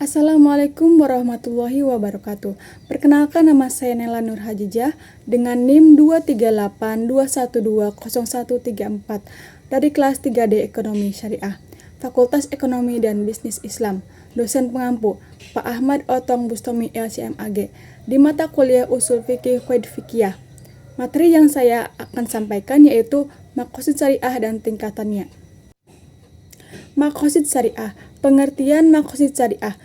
Assalamualaikum warahmatullahi wabarakatuh. Perkenalkan, nama saya Nela Nur Hajijah dengan NIM 23821200134 dari kelas 3D Ekonomi Syariah, Fakultas Ekonomi dan Bisnis Islam. Dosen pengampu Pak Ahmad Otong Bustomi LCMAG di mata kuliah Usul Fikih Qaid Fikiyah. Materi yang saya akan sampaikan yaitu maqasid syariah dan tingkatannya. Maqasid syariah. Pengertian maqasid syariah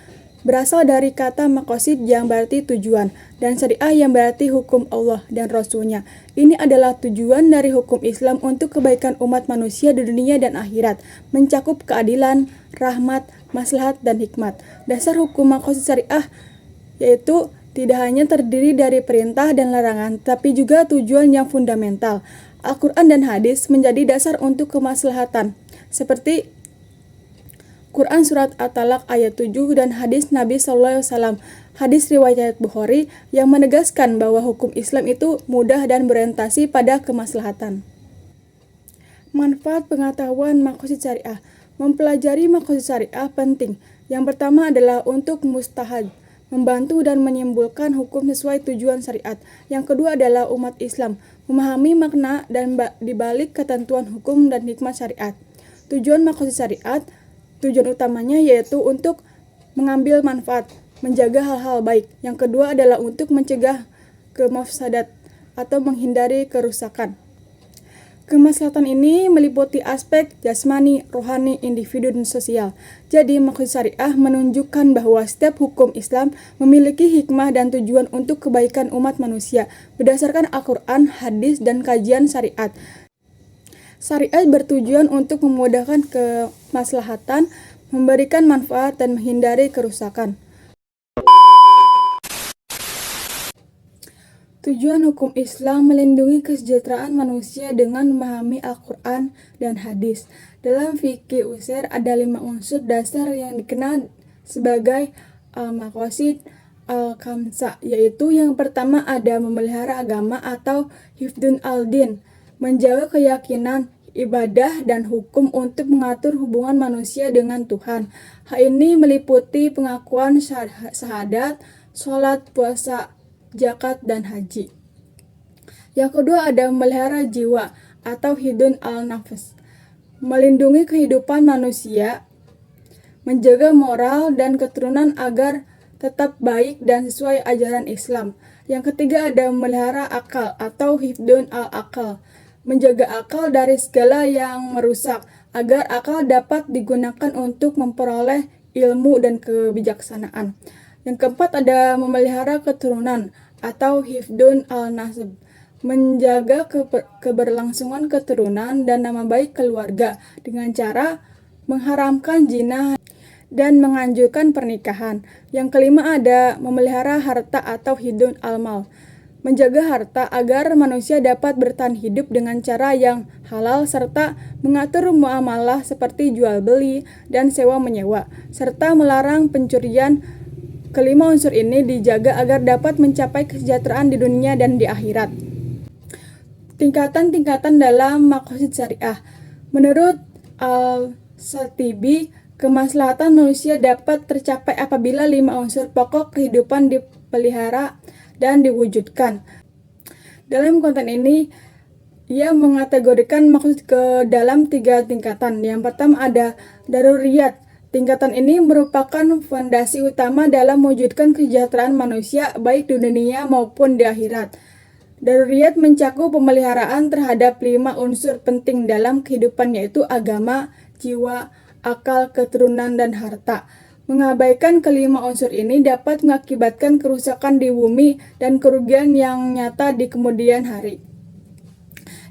berasal dari kata maqasid yang berarti tujuan dan syariah yang berarti hukum Allah dan Rasul-Nya. Ini adalah tujuan dari hukum Islam untuk kebaikan umat manusia di dunia dan akhirat, mencakup keadilan, rahmat, maslahat, dan hikmat. Dasar hukum maqasid syariah yaitu tidak hanya terdiri dari perintah dan larangan, tapi juga tujuan yang fundamental. Al-Quran dan hadis menjadi dasar untuk kemaslahatan, seperti Quran Surat At-Talaq ayat 7 dan hadis Nabi SAW, hadis riwayat Bukhari yang menegaskan bahwa hukum Islam itu mudah dan berorientasi pada kemaslahatan. Manfaat pengetahuan maqasid syariah. Mempelajari maqasid syariah penting. Yang pertama adalah untuk mustahad, membantu dan menyimpulkan hukum sesuai tujuan syariat. Yang kedua adalah umat Islam, memahami makna dan dibalik ketentuan hukum dan hikmah syariat. Tujuan maqasid syariat, tujuan utamanya yaitu untuk mengambil manfaat, menjaga hal-hal baik. Yang kedua adalah untuk mencegah kemafsadat atau menghindari kerusakan. Kemaslahatan ini meliputi aspek jasmani, rohani, individu, dan sosial. Jadi, maqasid syariah menunjukkan bahwa setiap hukum Islam memiliki hikmah dan tujuan untuk kebaikan umat manusia berdasarkan Al-Quran, hadis, dan kajian syariat. Syariat bertujuan untuk memudahkan kemaslahatan, memberikan manfaat, dan menghindari kerusakan. Tujuan hukum Islam melindungi kesejahteraan manusia dengan memahami Al-Quran dan hadis. Dalam fikih usair ada 5 unsur dasar yang dikenal sebagai al-maqasid al-khamsah, yaitu yang pertama ada memelihara agama atau hifdun al-din, menjaga keyakinan, ibadah, dan hukum untuk mengatur hubungan manusia dengan Tuhan. Hal ini meliputi pengakuan syahadat, sholat, puasa, zakat, dan haji. Yang kedua ada memelihara jiwa atau hidun al-nafs, melindungi kehidupan manusia, menjaga moral dan keturunan agar tetap baik dan sesuai ajaran Islam. Yang ketiga ada memelihara akal atau hifdun al-akal, menjaga akal dari segala yang merusak, agar akal dapat digunakan untuk memperoleh ilmu dan kebijaksanaan. Yang keempat ada memelihara keturunan atau hifdun al-nasab, menjaga keberlangsungan keturunan dan nama baik keluarga dengan cara mengharamkan zina dan menganjurkan pernikahan. Yang kelima ada memelihara harta atau hifdun al-mal, menjaga harta agar manusia dapat bertahan hidup dengan cara yang halal serta mengatur muamalah seperti jual beli dan sewa menyewa, serta melarang pencurian. Kelima unsur ini dijaga agar dapat mencapai kesejahteraan di dunia dan di akhirat. Tingkatan-tingkatan dalam maqasid syariah. Menurut Al-Shatibi, kemaslahatan manusia dapat tercapai apabila 5 unsur pokok kehidupan dipelihara dan diwujudkan. Dalam konten ini, ia mengategorikan maksud ke dalam 3 tingkatan. Yang pertama ada daruriyat. Tingkatan ini merupakan fondasi utama dalam mewujudkan kesejahteraan manusia baik di dunia maupun di akhirat. Daruriyat mencakup pemeliharaan terhadap 5 unsur penting dalam kehidupan, yaitu agama, jiwa, akal, keturunan, dan harta. Mengabaikan kelima unsur ini dapat mengakibatkan kerusakan di bumi dan kerugian yang nyata di kemudian hari.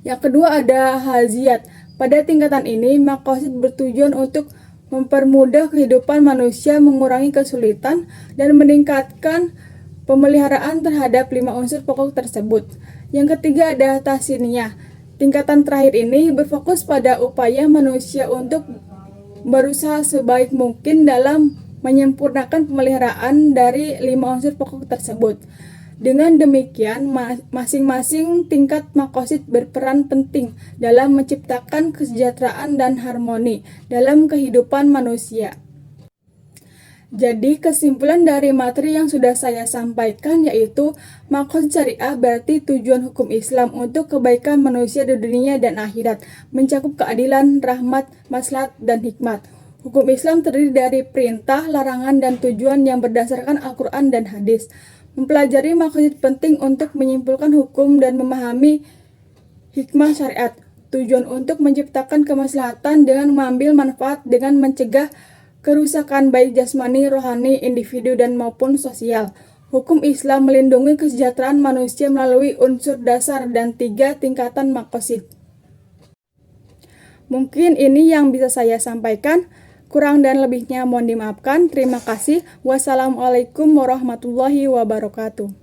Yang kedua ada haziyat. Pada tingkatan ini, maqasid bertujuan untuk mempermudah kehidupan manusia, mengurangi kesulitan, dan meningkatkan pemeliharaan terhadap 5 unsur pokok tersebut. Yang ketiga ada tahsiniyah. Tingkatan terakhir ini berfokus pada upaya manusia untuk berusaha sebaik mungkin dalam menyempurnakan pemeliharaan dari 5 unsur pokok tersebut. Dengan demikian, masing-masing tingkat maqasid berperan penting dalam menciptakan kesejahteraan dan harmoni dalam kehidupan manusia. Jadi kesimpulan dari materi yang sudah saya sampaikan yaitu maqasid syariah berarti tujuan hukum Islam untuk kebaikan manusia di dunia dan akhirat, mencakup keadilan, rahmat, maslahat, dan hikmat. Hukum Islam terdiri dari perintah, larangan, dan tujuan yang berdasarkan Al-Quran dan hadis. Mempelajari maqasid penting untuk menyimpulkan hukum dan memahami hikmah syariat. Tujuan untuk menciptakan kemaslahatan dengan mengambil manfaat dengan mencegah kerusakan baik jasmani, rohani, individu, dan maupun sosial. Hukum Islam melindungi kesejahteraan manusia melalui unsur dasar dan 3 tingkatan maqasid. Mungkin ini yang bisa saya sampaikan. Kurang dan lebihnya mohon dimaafkan. Terima kasih. Wassalamualaikum warahmatullahi wabarakatuh.